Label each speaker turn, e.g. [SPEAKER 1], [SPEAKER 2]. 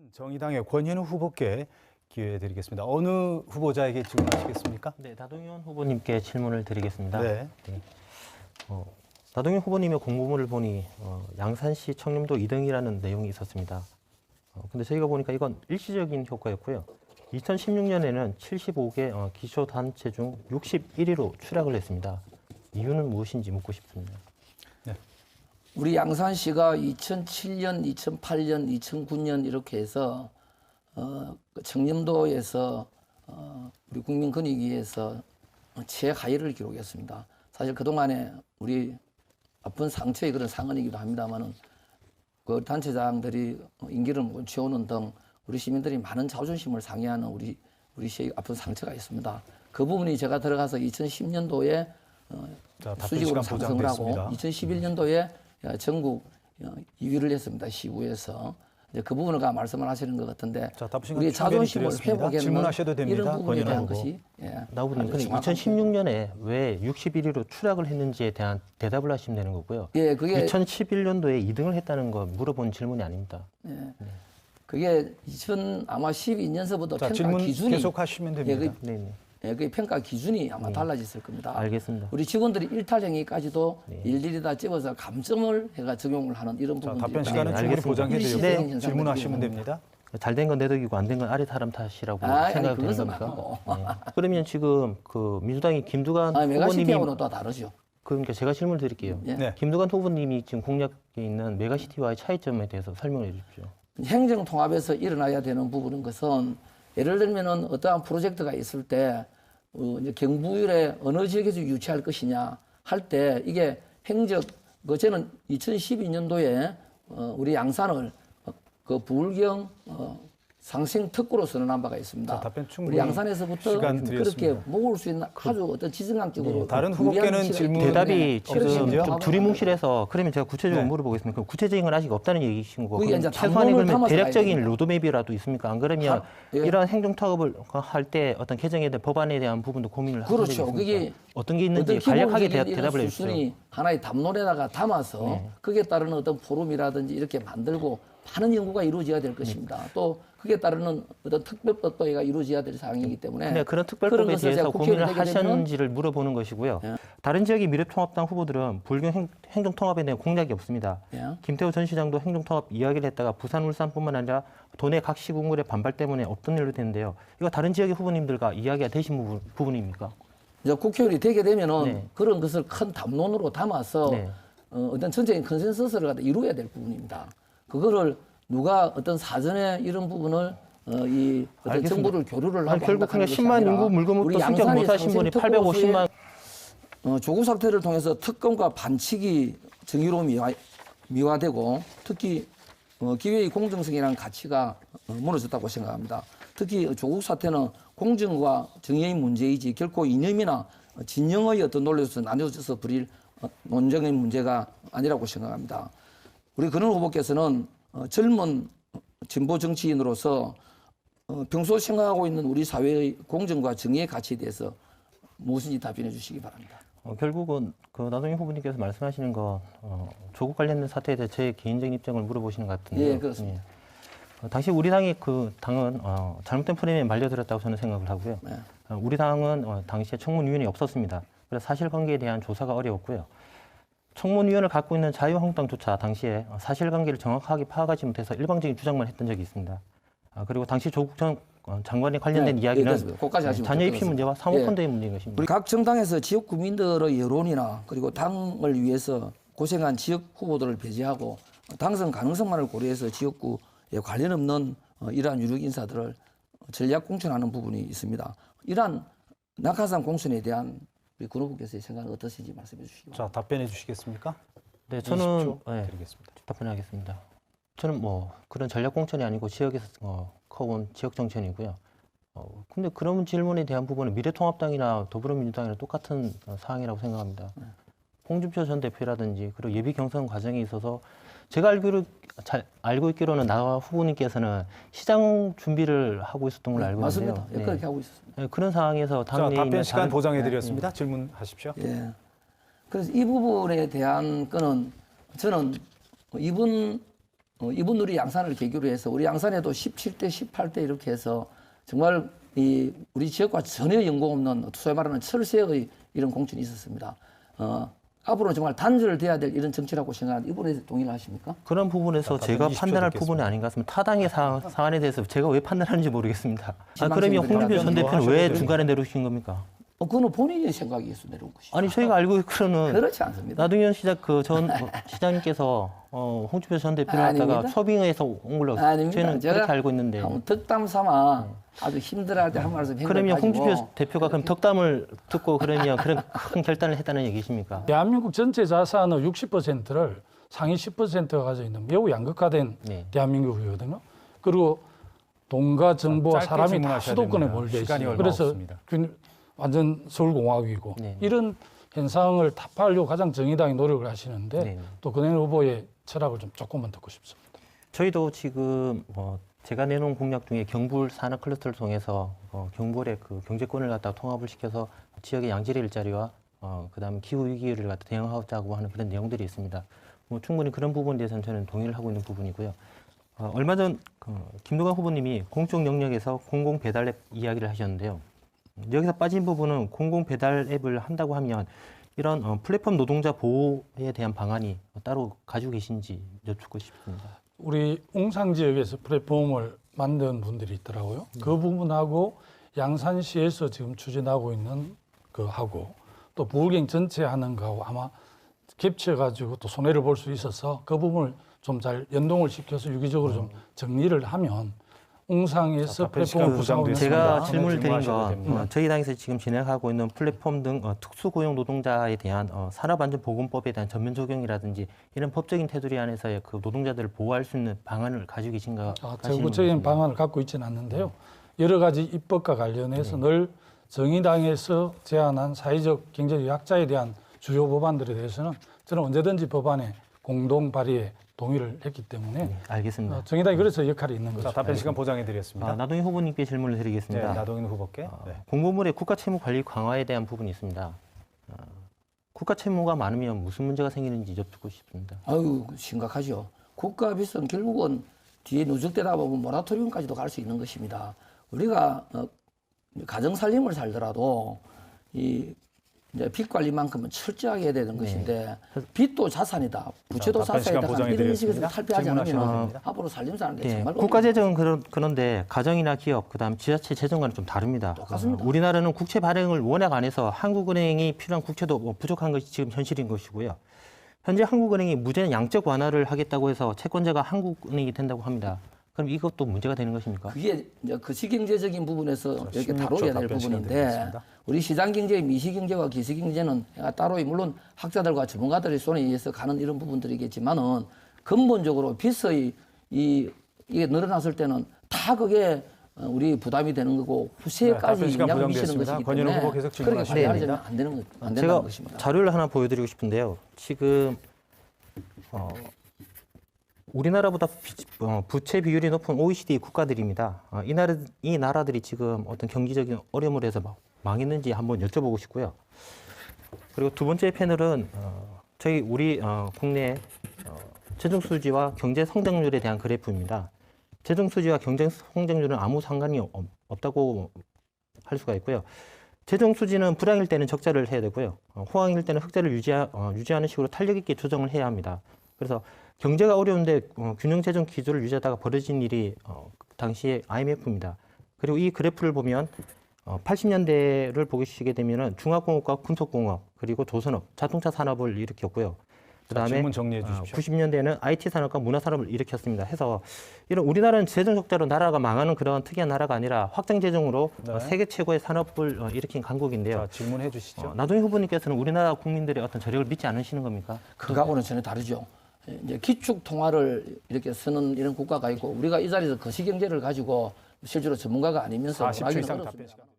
[SPEAKER 1] 정의당의 권현우 후보께 기회 드리겠습니다. 어느 후보자에게 질문하시겠습니까?
[SPEAKER 2] 네, 나동현 후보님께 질문을 드리겠습니다.
[SPEAKER 1] 네.
[SPEAKER 2] 나동현 후보님의 공보물을 보니 양산시 청렴도 2등이라는 내용이 있었습니다. 근데 저희가 보니까 이건 일시적인 효과였고요. 2016년에는 75개 기초단체 중 61위로 추락을 했습니다. 이유는 무엇인지 묻고 싶습니다.
[SPEAKER 3] 우리 양산시가 2007년, 2008년, 2009년 이렇게 해서 청렴도에서 우리 국민권익위에서 최하위를 기록했습니다. 사실 그동안에 우리 아픈 상처의 그런 상흔이기도 합니다만은 그 단체장들이 임기를 못 채우는 등 우리 시민들이 많은 자존심을 상해하는 우리 시의 아픈 상처가 있습니다. 그 부분이 제가 들어가서 2010년도에 수직으로 상승을 하고 2011년도에 전국 2위를 했습니다. 시구에서. 이제 그 부분을 말씀을 하시는 것 같은데 우리 자존심을 회복하는 이런 부분에 대한 것이
[SPEAKER 2] 나 후보님, 근데 2016년에 왜 61위로 추락을 했는지에 대한 대답을 하시면 되는 거고요.
[SPEAKER 3] 예, 그게
[SPEAKER 2] 2011년도에 2등을 했다는 거 물어본 질문이 아닙니다.
[SPEAKER 3] 예, 그게 아마 12년서부터 평가
[SPEAKER 1] 질문
[SPEAKER 3] 기준이
[SPEAKER 1] 계속하시면 됩니다.
[SPEAKER 3] 예, 그 평가 기준이 아마 달라졌을 겁니다.
[SPEAKER 2] 알겠습니다.
[SPEAKER 3] 우리 직원들이 일탈행위까지도 일일이 다 집어서 감점을 해가 적용을 하는 이런 부분들이
[SPEAKER 1] 답변 시간은 충분히 보장해드리고요. 질문하시면 됩니다.
[SPEAKER 2] 잘된 건 내 덕이고 안 된 건 아래 사람 탓이라고 생각이 되는 겁니까? 그러면 지금 그 민주당이 김두관 후보님이
[SPEAKER 3] 메가시티하고는 또 다르죠.
[SPEAKER 2] 그러니까 제가 질문을 드릴게요.
[SPEAKER 3] 네.
[SPEAKER 2] 김두관 후보님이 지금 공약에 있는 메가시티와의 차이점에 대해서 설명해 주십시오.
[SPEAKER 3] 행정 통합에서 일어나야 되는 부분은 것은 예를 들면은 어떠한 프로젝트가 있을 때 이제 경부율에 어느 지역에서 유치할 것이냐 할 때 이게 행적 저는 2012년도에 우리 양산을 그 부울경 상생 특구로 선언한 바가 있습니다. 우리 양산에서부터 그렇게 모을 수 있는 아주 어떤 지정학적으로
[SPEAKER 1] 다른 후보께는 질문
[SPEAKER 2] 대답이 지금 좀 두리뭉실해서 그러면 제가 구체적으로 물어보겠습니다. 그럼 구체적인 건 아직 없다는 얘기신 거고 최소한의 그러면 대략적인 로드맵이라도 있습니까? 안 그러면 이러한 행정통합을 할 때 어떤 개정에 대한 법안에 대한 부분도 고민을 하고
[SPEAKER 3] 그렇죠. 그게
[SPEAKER 2] 어떤 게 있는지 간략하게 대답을 해주십시오.
[SPEAKER 3] 하나의 담론에다가 담아서 거기에 따르는 어떤 포럼이라든지 이렇게 만들고 많은 연구가 이루어져야 될 것입니다. 또 그에 따르는 어떤 특별법도 이루어져야 될 사항이기 때문에
[SPEAKER 2] 그런 특별법에 대해서 고민을 하셨는지를 물어보는 것이고요. 다른 지역의 미래통합당 후보들은 불경 행정통합에 대한 공약이 없습니다. 김태호 전 시장도 행정통합 이야기를 했다가 부산, 울산뿐만 아니라 도내 각 시군구의 반발 때문에 없던 일로 됐는데요. 이거 다른 지역의 후보님들과 이야기가 되신 부분입니까?
[SPEAKER 3] 이제 국회의원이 되게 되면은 그런 것을 큰 담론으로 담아서 어떤 전체적인 컨센서스를 갖다 이루어야 될 부분입니다. 그거를 누가 어떤 사전에 이런 부분을 어떤 정보를 교류를 하고
[SPEAKER 2] 결국 그냥 10만 인구 물건부터 승격 못하신 분이 850만
[SPEAKER 3] 조국 사태를 통해서 특검과 반칙이 정의로 미화되고 특히 기회의 공정성이라는 가치가 무너졌다고 생각합니다. 특히 조국 사태는 공정과 정의의 문제이지 결코 이념이나 진영의 어떤 논리로서 나뉘어져서 버릴 논쟁의 문제가 아니라고 생각합니다. 우리 권은우 후보께서는 젊은 진보 정치인으로서 평소 생각하고 있는 우리 사회의 공정과 정의의 가치에 대해서 무엇인지 답변해 주시기 바랍니다.
[SPEAKER 2] 결국은 그 나동현 후보님께서 말씀하시는 거 조국 관련된 사태에 대해 제 개인적인 입장을 물어보시는 것 같은데요.
[SPEAKER 3] 예, 그렇습니다.
[SPEAKER 2] 당시 우리 당이 그 당은 잘못된 프레임에 말려들었다고 저는 생각을 하고요. 우리 당은 당시에 청문위원이 없었습니다. 그래서 사실관계에 대한 조사가 어려웠고요. 청문위원을 갖고 있는 자유한국당조차 당시에 사실관계를 정확하게 파악하지 못해서 일방적인 주장만 했던 적이 있습니다. 그리고 당시 조국 전 장관에 관련된 이야기는 자녀 입시 문제와 사모펀드의 문제인 것입니다.
[SPEAKER 3] 우리 각 정당에서 지역 구민들의 여론이나 그리고 당을 위해서 고생한 지역 후보들을 배제하고 당선 가능성만을 고려해서 지역구에 관련 없는 이러한 유력 인사들을 전략 공천하는 부분이 있습니다. 이러한 낙하산 공천에 대한 우리 권 후보께서의 생각은 어떠신지 말씀해 주시기 바랍니다.
[SPEAKER 1] 답변해 주시겠습니까?
[SPEAKER 2] 네, 저는
[SPEAKER 1] 드리겠습니다.
[SPEAKER 2] 답변하겠습니다. 저는 그런 전략 공천이 아니고 지역에서 커온 지역 정치인이고요. 근데 그런 질문에 대한 부분은 미래통합당이나 더불어민주당이랑 똑같은 사항이라고 생각합니다. 홍준표 전 대표라든지 그리고 예비 경선 과정에 있어서 제가 잘 알고 있기로는 나 후보님께서는 시장 준비를 하고 있었던 걸로 알고 있는데요.
[SPEAKER 3] 맞습니다. 그렇게 하고 있었습니다.
[SPEAKER 2] 그런 상황에서
[SPEAKER 1] 답변 시간 보장해드렸습니다. 질문하십시오.
[SPEAKER 3] 예. 그래서 이 부분에 대한 거는 저는 이분 이분들이 양산을 계기로 해서 우리 양산에도 17대, 18대 이렇게 해서 정말 이 우리 지역과 전혀 연고 없는 소위 말하는 철새의 이런 공천이 있었습니다. 앞으로는 정말 단절을 돼야 될 이런 정치라고 생각하는데 이번에 동의를 하십니까?
[SPEAKER 2] 그런 부분에서
[SPEAKER 1] 자,
[SPEAKER 2] 제가
[SPEAKER 1] 20초
[SPEAKER 2] 판단할
[SPEAKER 1] 듣겠습니다.
[SPEAKER 2] 부분이 아닌가 같습니다. 타당의 사안에 대해서 제가 왜 판단하는지 모르겠습니다. 그러면
[SPEAKER 3] 희망적인
[SPEAKER 2] 홍준표 전
[SPEAKER 3] 분들이
[SPEAKER 2] 대표는 왜
[SPEAKER 1] 하셔도
[SPEAKER 2] 중간에 내려오신 겁니까?
[SPEAKER 3] 그거는 본인의 생각에 의해서 내려온 것이죠.
[SPEAKER 2] 아니 저희가 알고 있기로는
[SPEAKER 3] 그렇지 않습니다.
[SPEAKER 2] 나동현 전 시장님께서 홍준표 전 대표를 갖다가
[SPEAKER 3] 아닙니다.
[SPEAKER 2] 초빙해서 온 걸로
[SPEAKER 3] 아닙니다.
[SPEAKER 2] 저희는
[SPEAKER 3] 제가
[SPEAKER 2] 그렇게 알고 있는데
[SPEAKER 3] 덕담 삼아 아주 힘들어할 때 한 말씀
[SPEAKER 2] 그러면
[SPEAKER 3] 가지고
[SPEAKER 2] 홍준표 대표가 그럼 덕담을 듣고 그러면 그런 큰 결단을 했다는 얘기십니까?
[SPEAKER 4] 대한민국 전체 자산의 60%를 상위 10%가 가지고 있는 매우 양극화된
[SPEAKER 2] 네.
[SPEAKER 4] 대한민국이거든요. 그리고 돈과 정보와
[SPEAKER 1] 짧게
[SPEAKER 4] 사람이 다
[SPEAKER 1] 질문하셔야
[SPEAKER 4] 수도권에
[SPEAKER 1] 됩니다.
[SPEAKER 4] 몰려
[SPEAKER 1] 시간이
[SPEAKER 4] 있어요.
[SPEAKER 1] 얼마
[SPEAKER 4] 그래서
[SPEAKER 1] 없습니다.
[SPEAKER 4] 완전 서울공화국이고
[SPEAKER 2] 네.
[SPEAKER 4] 이런 현상을 타파하려고 가장 정의당이 노력을 하시는데
[SPEAKER 2] 네.
[SPEAKER 4] 또 권영일 후보의 철학을 좀 조금만 듣고 싶습니다.
[SPEAKER 2] 저희도 지금 제가 내놓은 공약 중에 경불 산업 클러스터를 통해서 경불의 그 경제권을 갖다 통합을 시켜서 지역의 양질의 일자리와 그다음에 기후 위기를 갖다 대응하자고 하는 그런 내용들이 있습니다. 충분히 그런 부분에 대해서는 저는 동의를 하고 있는 부분이고요. 얼마 전 김두관 후보님이 공적 영역에서 공공 배달 앱 이야기를 하셨는데요. 여기서 빠진 부분은 공공 배달 앱을 한다고 하면 이런 플랫폼 노동자 보호에 대한 방안이 따로 가지고 계신지 여쭙고 싶습니다.
[SPEAKER 4] 우리 웅상 지역에서 플랫폼을 만든 분들이 있더라고요. 그 부분하고 양산시에서 지금 추진하고 있는 그 하고 또 부울경 전체 하는 거하고 아마 겹쳐가지고 또 손해를 볼 수 있어서 그 부분을 좀 잘 연동을 시켜서 유기적으로 좀 정리를 하면 웅상에서
[SPEAKER 1] 답변 시간
[SPEAKER 4] 플랫폼을 구성하고 있는
[SPEAKER 1] 부장됐습니다.
[SPEAKER 2] 제가
[SPEAKER 1] 네,
[SPEAKER 2] 질문을 드린
[SPEAKER 1] 질문하셔도
[SPEAKER 2] 건
[SPEAKER 1] 됩니다.
[SPEAKER 2] 저희 당에서 지금 진행하고 있는 플랫폼 등 특수고용 노동자에 대한 산업안전보건법에 대한 전면 적용이라든지 이런 법적인 테두리 안에서의 그 노동자들을 보호할 수 있는 방안을 가지고 계신가?
[SPEAKER 4] 정부적인 방안을 갖고 있지는 않는데요. 여러 가지 입법과 관련해서 늘 정의당에서 제안한 사회적 경제적 약자에 대한 주요 법안들에 대해서는 저는 언제든지 법안에 공동 발의에 동의를 했기 때문에
[SPEAKER 2] 알겠습니다.
[SPEAKER 4] 정의당이 그래서 역할이 있는 거죠.
[SPEAKER 1] 자, 답변 시간 보장해드리겠습니다.
[SPEAKER 2] 나동희 후보님께 질문을
[SPEAKER 1] 네,
[SPEAKER 2] 드리겠습니다.
[SPEAKER 1] 나동인 후보께. 네.
[SPEAKER 2] 공보물의 국가 채무 관리 강화에 대한 부분이 있습니다. 국가 채무가 많으면 무슨 문제가 생기는지 여쭙고 싶습니다.
[SPEAKER 3] 아유 심각하죠. 국가 비선 결국은 뒤에 누적되다 보면 모라토리움까지도 갈 수 있는 것입니다. 우리가 가정 살림을 살더라도 이 이제 빚 관리만큼은 철저하게 해야 되는 것인데 빚도 자산이다, 부채도
[SPEAKER 1] 답변 시간
[SPEAKER 3] 자산이다 하는 이런 식에서
[SPEAKER 1] 보장해드리겠습니다.
[SPEAKER 3] 탈피하지
[SPEAKER 1] 질문하셔도
[SPEAKER 3] 않으면
[SPEAKER 1] 됩니다.
[SPEAKER 3] 앞으로 살림 사는데
[SPEAKER 2] 예,
[SPEAKER 3] 정말
[SPEAKER 2] 국가재정은 그런데 가정이나 기업, 그다음 지자체 재정과는 좀 다릅니다.
[SPEAKER 3] 똑같습니다.
[SPEAKER 2] 우리나라는 국채 발행을 원액 안에서 한국은행이 필요한 국채도 부족한 것이 지금 현실인 것이고요. 현재 한국은행이 무제한 양적 완화를 하겠다고 해서 채권자가 한국은행이 된다고 합니다. 그럼 이것도 문제가 되는 것입니까?
[SPEAKER 3] 그게 이제 거시경제적인 부분에서 이렇게
[SPEAKER 1] 16초
[SPEAKER 3] 다뤄야 될
[SPEAKER 1] 답변 시간
[SPEAKER 3] 부분인데
[SPEAKER 1] 드리겠습니다.
[SPEAKER 3] 우리 시장경제, 미시경제와 기시경제는 따로 물론 학자들과 전문가들의 손에 의해서 가는 이런 부분들이겠지만은 근본적으로 빚의 이게 늘어났을 때는 다 그게 우리 부담이 되는 거고 후세까지
[SPEAKER 1] 답변 시간
[SPEAKER 3] 영향을 미치는
[SPEAKER 1] 보장됐습니다.
[SPEAKER 3] 것이기
[SPEAKER 1] 권윤호
[SPEAKER 3] 때문에
[SPEAKER 1] 후보 계속
[SPEAKER 3] 그렇게
[SPEAKER 1] 질문하셔야
[SPEAKER 3] 관리하지
[SPEAKER 1] 됩니다.
[SPEAKER 3] 안 된다는
[SPEAKER 2] 제가
[SPEAKER 3] 것입니다.
[SPEAKER 2] 자료를 하나 보여드리고 싶은데요. 지금 우리나라보다 부채 비율이 높은 OECD 국가들입니다. 이 나라들이 지금 어떤 경제적인 어려움을 해서 망했는지 한번 여쭤보고 싶고요. 그리고 두 번째 패널은 우리 국내 재정 수지와 경제 성장률에 대한 그래프입니다. 재정 수지와 경제 성장률은 아무 상관이 없다고 할 수가 있고요. 재정 수지는 불황일 때는 적자를 해야 되고요. 호황일 때는 흑자를 유지하는 식으로 탄력 있게 조정을 해야 합니다. 그래서 경제가 어려운데 균형 재정 기조를 유지하다가 벌어진 일이 당시에 IMF입니다. 그리고 이 그래프를 보면 80년대를 보시게 되면은 중화공업과 군속공업 그리고 조선업, 자동차 산업을 일으켰고요. 그다음에
[SPEAKER 1] 질문 정리해 주십시오.
[SPEAKER 2] 90년대에는 IT 산업과 문화 산업을 일으켰습니다. 해서 이런 우리나라는 재정 적자로 나라가 망하는 그런 특이한 나라가 아니라 확장 재정으로
[SPEAKER 1] 네.
[SPEAKER 2] 세계 최고의 산업을 일으킨 강국인데요.
[SPEAKER 1] 자, 질문해 주시죠.
[SPEAKER 2] 나동희 후보님께서는 우리나라 국민들의 어떤 저력을 믿지 않으시는 겁니까?
[SPEAKER 3] 그거하고는 전혀 다르죠. 이제 기축 통화를 이렇게 쓰는 이런 국가가 있고 우리가 이 자리에서 거시경제를 가지고 실제로 전문가가 아니면서
[SPEAKER 1] 40초
[SPEAKER 3] 말하기는
[SPEAKER 1] 이상
[SPEAKER 3] 어렵습니다.
[SPEAKER 1] 답변 시간.